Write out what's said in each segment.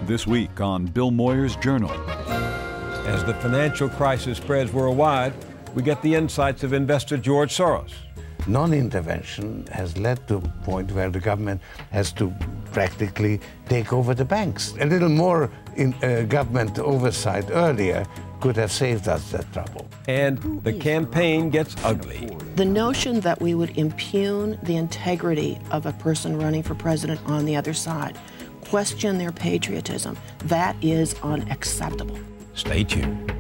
This week on Bill Moyers Journal. As the financial crisis spreads worldwide, we get the insights of investor George Soros. Non-intervention has led to a point where the government has to practically take over the banks. A little more government oversight earlier could have saved us that trouble. And the campaign gets ugly. The notion that we would impugn the integrity of a person running for president on the other side, question their patriotism, that is unacceptable. Stay tuned.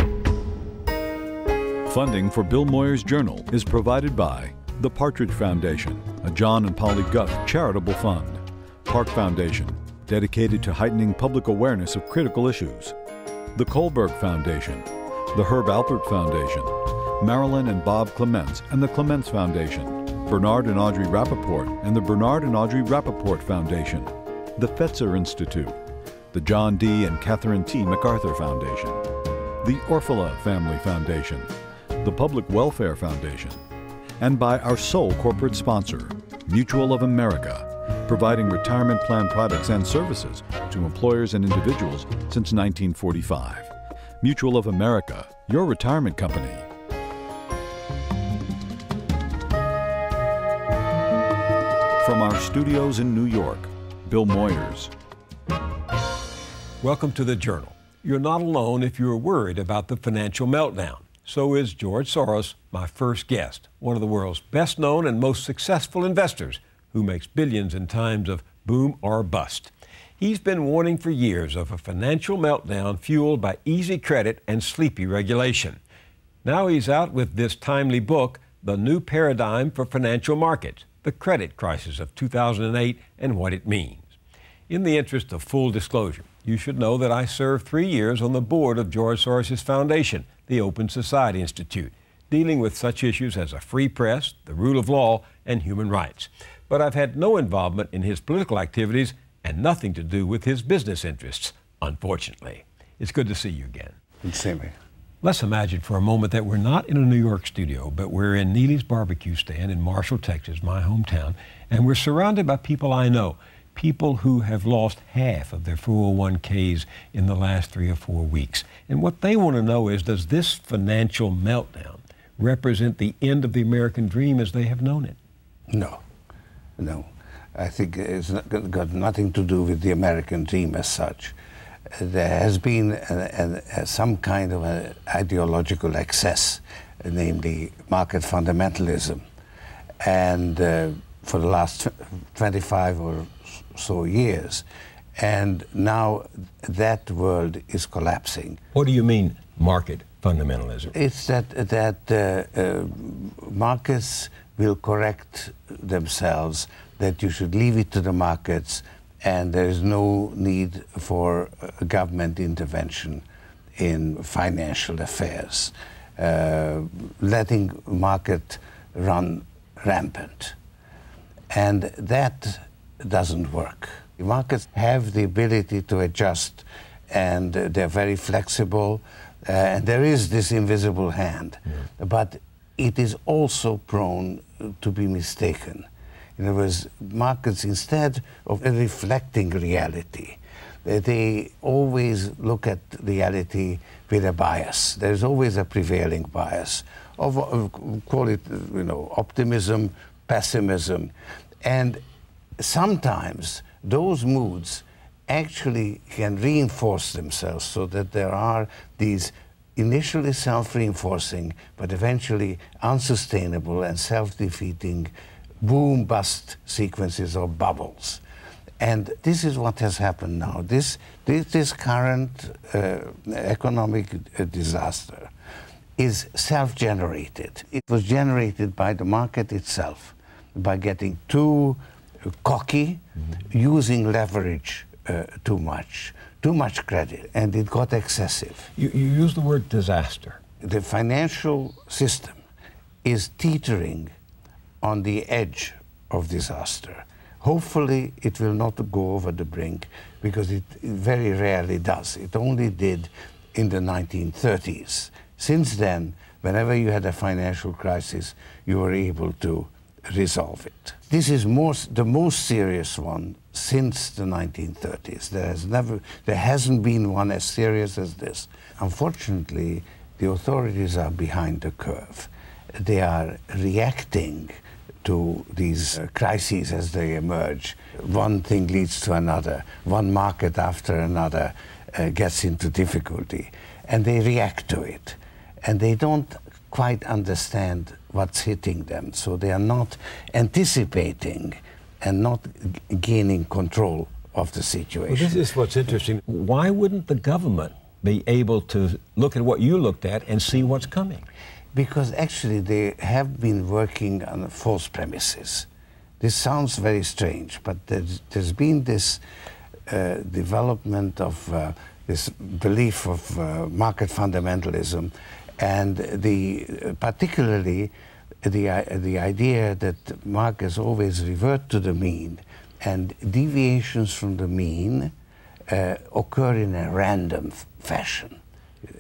Funding for Bill Moyers Journal is provided by the Partridge Foundation, a John and Polly Guth charitable fund. Park Foundation, dedicated to heightening public awareness of critical issues. The Kohlberg Foundation, the Herb Alpert Foundation, Marilyn and Bob Clements and the Clements Foundation, Bernard and Audrey Rappaport and the Bernard and Audrey Rappaport Foundation, the Fetzer Institute, the John D. and Catherine T. MacArthur Foundation, the Orfila Family Foundation, the Public Welfare Foundation, and by our sole corporate sponsor, Mutual of America, providing retirement plan products and services to employers and individuals since 1945. Mutual of America, your retirement company. From our studios in New York, Bill Moyers. Welcome to the Journal. You're not alone if you're worried about the financial meltdown. So is George Soros, my first guest, one of the world's best known and most successful investors who makes billions in times of boom or bust. He's been warning for years of a financial meltdown fueled by easy credit and sleepy regulation. Now he's out with this timely book, The New Paradigm for Financial Markets, the Credit Crisis of 2008 and What It Means. In the interest of full disclosure, you should know that I served 3 years on the board of George Soros' foundation, the Open Society Institute, dealing with such issues as a free press, the rule of law, and human rights. But I've had no involvement in his political activities and nothing to do with his business interests, unfortunately. It's good to see you again. Good to see me. Let's imagine for a moment that we're not in a New York studio, but we're in Neely's Barbecue Stand in Marshall, Texas, my hometown, and we're surrounded by people I know, people who have lost half of their 401ks in the last 3 or 4 weeks. And what they want to know is, does this financial meltdown represent the end of the American dream as they have known it? No. I think it's got nothing to do with the American dream as such. There has been some kind of an ideological excess, namely market fundamentalism. And for the last 25 or so years, and now that world is collapsing. What do you mean, market fundamentalism? It's that markets will correct themselves, that you should leave it to the markets, and there is no need for government intervention in financial affairs, letting market run rampant. And that doesn't work. The markets have the ability to adjust, and they're very flexible, and there is this invisible hand. But it is also prone to be mistaken. In other words, markets, instead of reflecting reality, they always look at reality with a bias. There's always a prevailing bias of call it, optimism, pessimism, and sometimes those moods actually can reinforce themselves, so that there are these initially self-reinforcing, but eventually unsustainable and self-defeating boom-bust sequences or bubbles. And this is what has happened now. This current economic disaster is self-generated. It was generated by the market itself, by getting too cocky, using leverage too much credit, and it got excessive. You use the word disaster. The financial system is teetering on the edge of disaster. Hopefully it will not go over the brink, because it very rarely does. It only did in the 1930s. Since then, whenever you had a financial crisis, you were able to resolve it. This is the most serious one since the 1930s. There hasn't been one as serious as this. Unfortunately, the authorities are behind the curve. They are reacting to these crises as they emerge. One thing leads to another. One market after another gets into difficulty, and they react to it. And they don't quite understand what's hitting them, so they are not anticipating and not gaining control of the situation. Well, this is what's interesting. Why wouldn't the government be able to look at what you looked at and see what's coming? Because actually they have been working on false premises. This sounds very strange, but there's been this development of this belief of market fundamentalism, and particularly the idea that markets always revert to the mean, and deviations from the mean occur in a random fashion,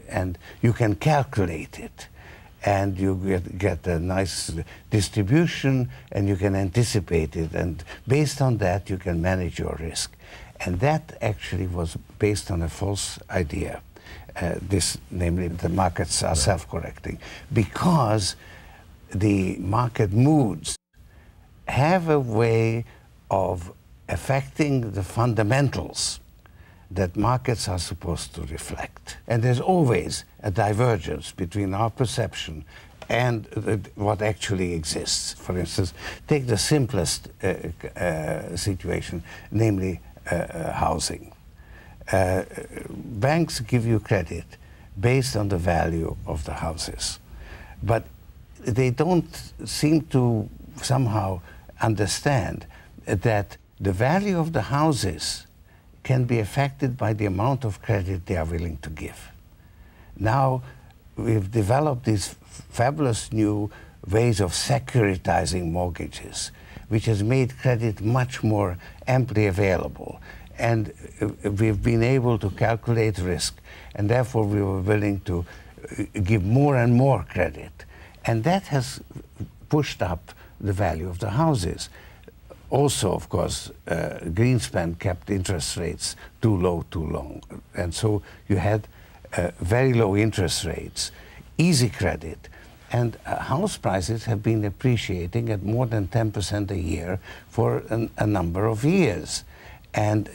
and you can calculate it, and you get a nice distribution, and you can anticipate it, and based on that you can manage your risk. And that actually was based on a false idea. Namely, the markets are self-correcting, because the market moods have a way of affecting the fundamentals that markets are supposed to reflect. And there's always a divergence between our perception and what actually exists. For instance, take the simplest situation, namely housing. Banks give you credit based on the value of the houses, but they don't seem to somehow understand that the value of the houses can be affected by the amount of credit they are willing to give. Now, we've developed these fabulous new ways of securitizing mortgages, which has made credit much more amply available. And we've been able to calculate risk, and therefore we were willing to give more and more credit. And that has pushed up the value of the houses. Also, of course, Greenspan kept interest rates too low too long. And so you had very low interest rates, easy credit, and house prices have been appreciating at more than 10% a year for a number of years. And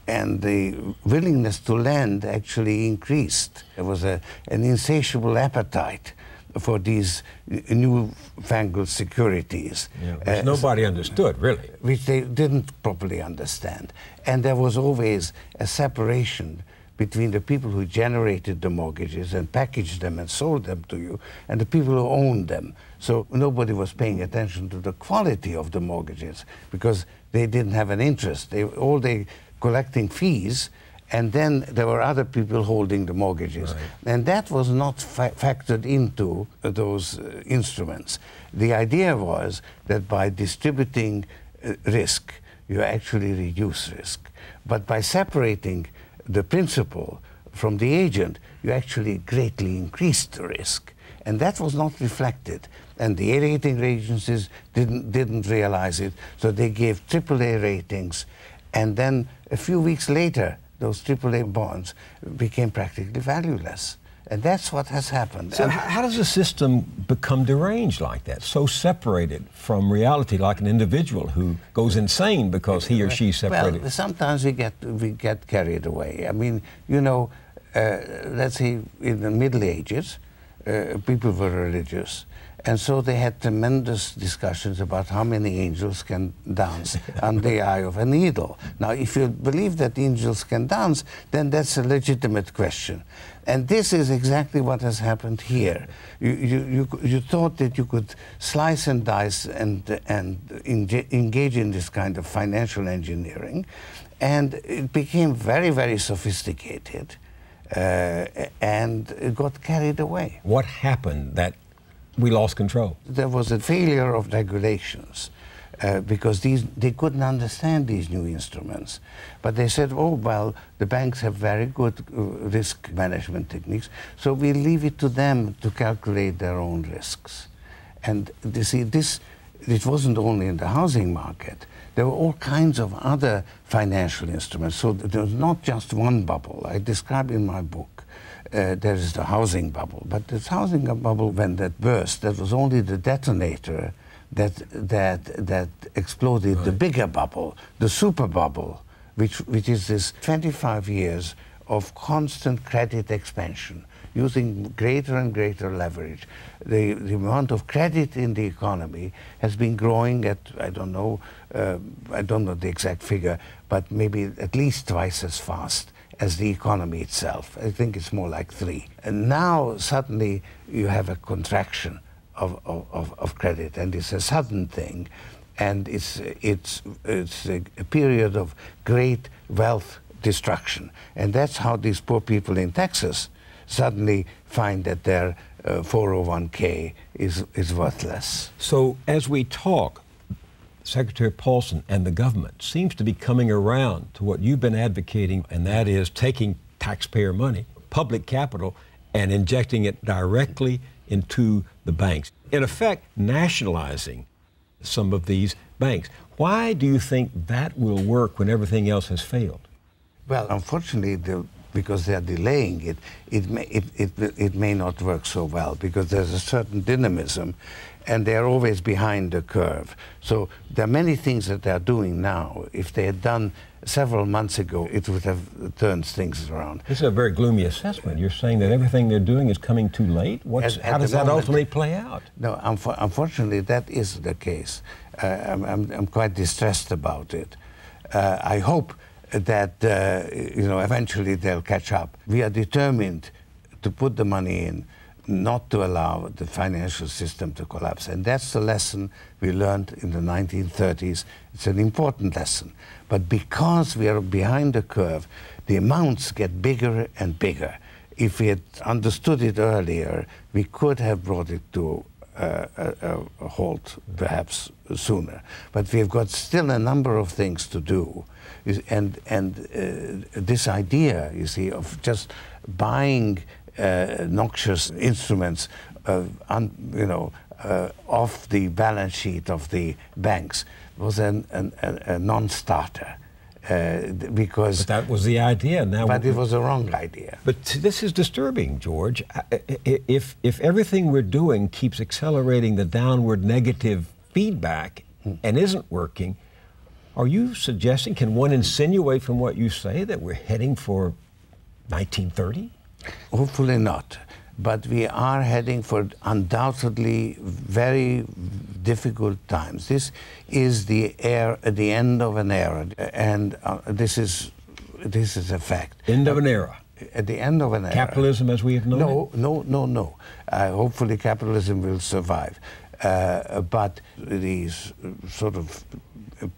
the willingness to lend actually increased. There was an insatiable appetite for these newfangled securities. Yeah, which nobody understood, really. Which they didn't properly understand. And there was always a separation between the people who generated the mortgages and packaged them and sold them to you, and the people who owned them. So nobody was paying attention to the quality of the mortgages, because they didn't have an interest. They collecting fees, and then there were other people holding the mortgages. Right. And that was not factored into those instruments. The idea was that by distributing risk, you actually reduce risk. But by separating the principal from the agent, you actually greatly increased the risk. And that was not reflected. And the rating agencies didn't realize it, so they gave AAA ratings. And then a few weeks later, those AAA bonds became practically valueless. And that's what has happened. So how does a system become deranged like that, so separated from reality, like an individual who goes insane because he or she separated? Well, sometimes we get carried away. I mean, you know, let's say in the Middle Ages, people were religious. And so they had tremendous discussions about how many angels can dance on the eye of a needle. Now, if you believe that angels can dance, then that's a legitimate question. And this is exactly what has happened here. You thought that you could slice and dice and engage in this kind of financial engineering, and it became very, very sophisticated, and it got carried away. What happened that we lost control? There was a failure of regulations because they couldn't understand these new instruments. But they said, oh, well, the banks have very good risk management techniques, so we leave it to them to calculate their own risks. And you see, it wasn't only in the housing market. There were all kinds of other financial instruments. So there was not just one bubble. I describe in my book, there is the housing bubble. But this housing bubble, when that burst, that was only the detonator that exploded the bigger bubble, the super bubble, which is this 25 years of constant credit expansion, using greater and greater leverage. The amount of credit in the economy has been growing at, I don't know the exact figure, but maybe at least twice as fast as the economy itself. I think it's more like 3. And now suddenly you have a contraction of credit, and it's a sudden thing, and it's a period of great wealth destruction. And that's how these poor people in Texas suddenly find that their 401k is worthless. So as we talk, Secretary Paulson and the government seems to be coming around to what you've been advocating, and that is taking taxpayer money, public capital, and injecting it directly into the banks. In effect, nationalizing some of these banks. Why do you think that will work when everything else has failed? Well, unfortunately, because they are delaying it, it may not work so well, because there's a certain dynamism, and they're always behind the curve. So there are many things that they're doing now. If they had done several months ago, it would have turned things around. This is a very gloomy assessment. You're saying that everything they're doing is coming too late? How does that ultimately play out? No, unfortunately, that is the case. I'm quite distressed about it. I hope that eventually they'll catch up. We are determined to put the money in, not to allow the financial system to collapse. And that's the lesson we learned in the 1930s. It's an important lesson. But because we are behind the curve, the amounts get bigger and bigger. If we had understood it earlier, we could have brought it to a halt perhaps sooner. But we've got still a number of things to do. And this idea, you see, of just buying noxious instruments off the balance sheet of the banks was a non-starter. Because but that was the idea. But it was a wrong idea. But this is disturbing, George. If everything we're doing keeps accelerating the downward negative feedback and isn't working, are you suggesting, can one insinuate from what you say that we're heading for 1930? Hopefully not. But we are heading for undoubtedly very difficult times. This is the end of an era, and this is a fact. End of an era. At the end of an era. Capitalism as we have known it? No. Hopefully capitalism will survive. But the sort of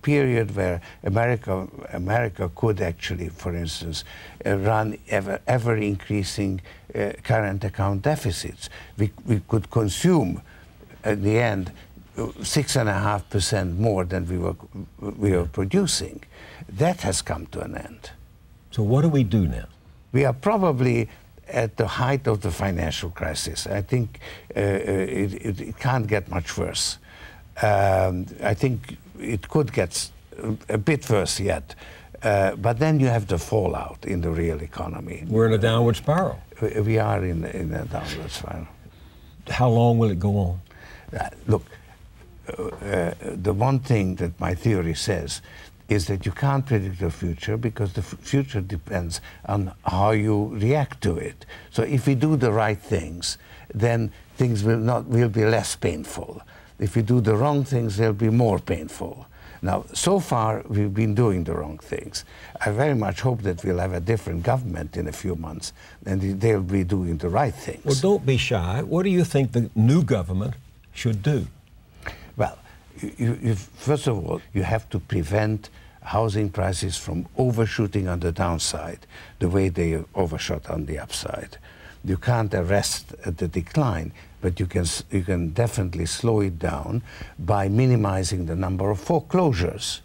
period where America could actually, for instance, run ever increasing current account deficits. We could consume at the end 6.5% more than we were producing. That has come to an end. So what do we do now? We are probably at the height of the financial crisis. I think it can't get much worse. I think it could get a bit worse yet, but then you have the fallout in the real economy. We're in a downward spiral. We are in a downward spiral. How long will it go on? Look, the one thing that my theory says is that you can't predict the future, because the future depends on how you react to it. So if we do the right things, then things will be less painful. If we do the wrong things, they'll be more painful. Now, so far, we've been doing the wrong things. I very much hope that we'll have a different government in a few months, and they'll be doing the right things. Well, don't be shy. What do you think the new government should do? Well, first of all, you have to prevent housing prices from overshooting on the downside the way they overshot on the upside. You can't arrest the decline, but you can definitely slow it down by minimizing the number of foreclosures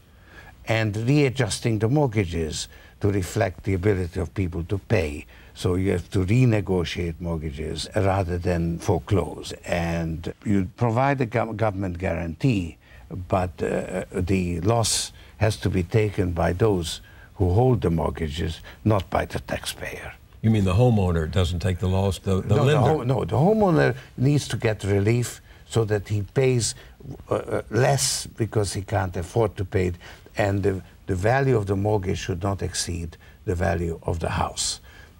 and readjusting the mortgages to reflect the ability of people to pay. So you have to renegotiate mortgages rather than foreclose. And you provide a government guarantee but the loss has to be taken by those who hold the mortgages, not by the taxpayer. You mean the homeowner doesn't take the loss, the lender? No, the homeowner needs to get relief so that he pays less because he can't afford to pay it, and the value of the mortgage should not exceed the value of the house.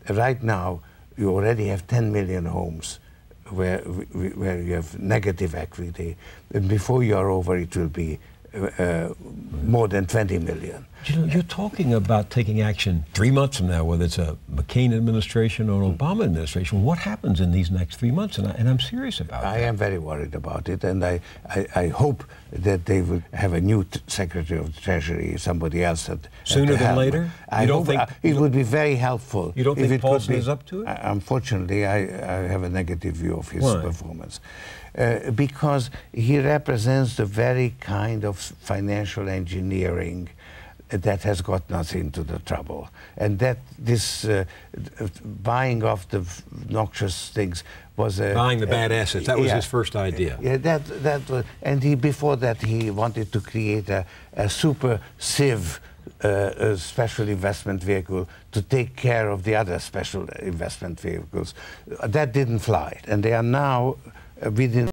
Right now, you already have 10 million homes where you have negative equity, and before you are over, it will be more than 20 million. You know, you're talking about taking action 3 months from now, whether it's a McCain administration or an Obama administration. What happens in these next 3 months? And I'm serious about that. I am very worried about it, and I hope that they will have a new Secretary of the Treasury, somebody else at sooner than later? I don't think it would be very helpful. You don't think Paulson is up to it? Unfortunately, I have a negative view of his performance. Because he represents the very kind of financial engineering that has gotten us into the trouble. And that this buying of the noxious things was buying the bad assets. That was his first idea. Yeah, that was, and before that he wanted to create a super civ special investment vehicle to take care of the other special investment vehicles. That didn't fly, and they are now within